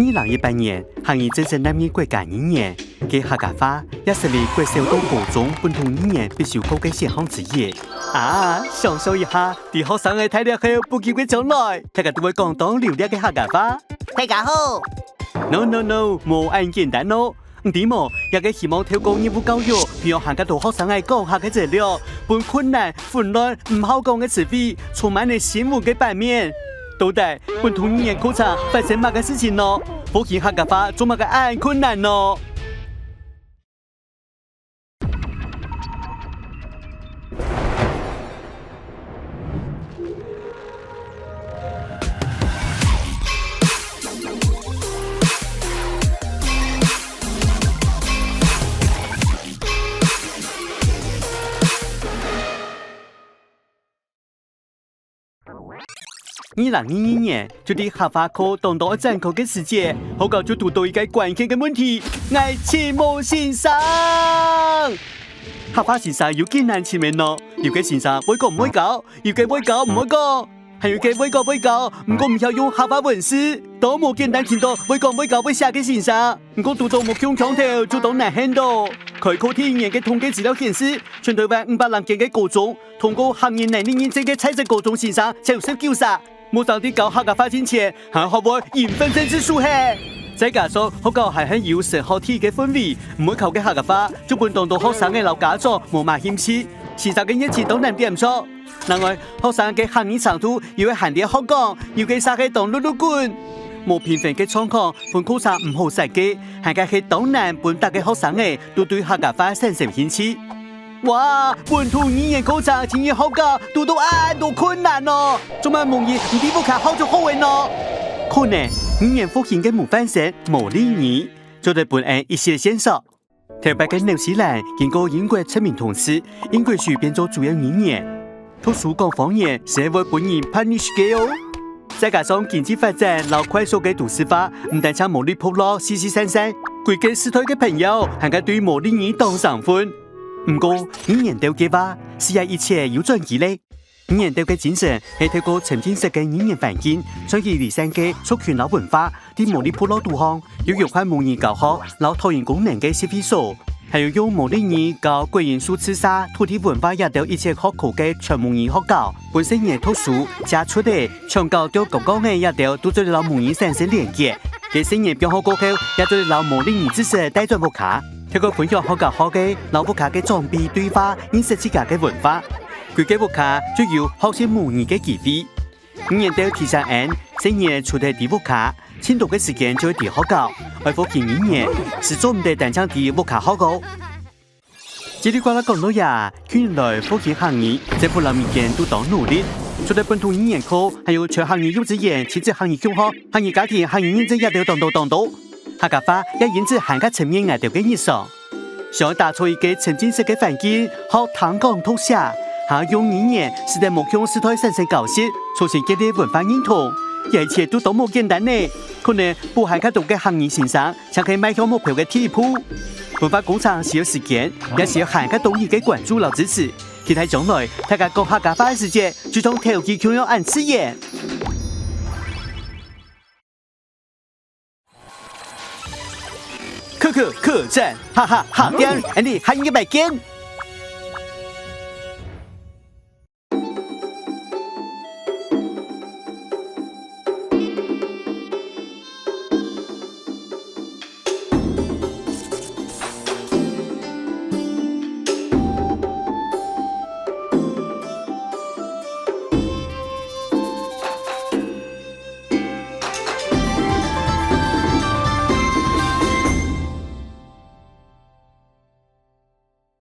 2018年，行业正式纳入國家語言，嘅客家話也成為國小到高中本土語言必修課嘅選項之一。想象一下，啲學生嘅睇了後，不久嘅將來，大家都會講到流利嘅客家話。大家好。No， 冇咁簡單咯。啲麼，也嘅希望透過義務教育，培養客家到學生嘅講客嘅質量，本困難、混亂、唔好講嘅詞彙，充滿你幸福嘅版面。到底本土語言考察發生乜嘅事情呢？普及客家話做乜嘅咁困難呢？2022年，就啲客家課當到展開嘅時節，學校就遇到一個關鍵嘅問題：愛情冇先生。客家先生有幾難前面咯，有嘅先生會講唔會教，有嘅會教唔會講，還有嘅會教，唔過唔曉用客家文字，都冇簡單見到會講會寫嘅先生，唔過讀到目標強調就都難handle到。開課第一年嘅統計資料顯示，全台灣500間嘅高中，通過行業能力認證嘅在職高中先生就有19殺。冇上啲教客家話之前，還學會言分政治書嘿。再加上學校係很有成學體嘅氛圍，唔會靠嘅客家話，就本當到學生嘅老家長冇乜興趣，時常嘅日子都難點錯。另外，學生嘅行業長度又會限啲學講，尤其是係當碌棍，冇頻繁嘅狀況，本考察唔好實際，係嘅係當難本大嘅學生嘅都對客家話產生興趣。哇！本土語言考察前日學校讀到都困難咯，做乜蒙語唔啲不卡好就好運咯？可能語言復興嘅模範生毛利語，做對本案一些線索。台北嘅紐西蘭經過英國殖民統治，英國語變做主要語言，讀書講方言社會本人叛逆嘅哦。再加上經濟發展老快速嘅都市化，唔但將毛利部落四四散散，歸根時代嘅朋友還敢對毛利語當上分。唔過，語言調嘅話，是一切有轉機咧。語言調嘅精神係透過沉浸式嘅語言環境，將其離散嘅族群老文化，啲毛利部落導向，有有關模擬教學、老討厭功能嘅設備所，還有用毛利語教貴人數次沙土地文化也調一切學科嘅全模擬學教，本身也讀書加出嚟，長教調各個嘅也調都做老模擬產生連結，嘅聲音變好過後，也做老毛利語知識帶轉不卡。透過分享學教學嘅老福卡嘅裝備對話，認識自家嘅文化。佢嘅福卡就有學習模擬嘅機會。語言調提上岸，新年出台第福卡，前度嘅時間就會第學教，為復興語言，是做唔得單槍第福卡學嘅。這裡講啦講到呀，去年來復興行業，政府人民間都當努力。除了本土語言課，還有全行業幼稚園、親子行業中學、行業家庭、行業認證也都當到。客家話也因此涵蓋層面外頭嘅日常，想打造一個沉浸式嘅環境，學談講讀寫，還用語言使得目標時代產生交涉，重新建立文化認同，一切都冇簡單呢。可能不涵蓋到嘅行業先生，才可以邁向目標嘅第一步。文化工廠需要時間，也需要涵蓋到一個關注和支持。期待將來大家講客家話嘅世界，就從投機強要按試驗。客棧，哈哈，好掂，你喊一個白見。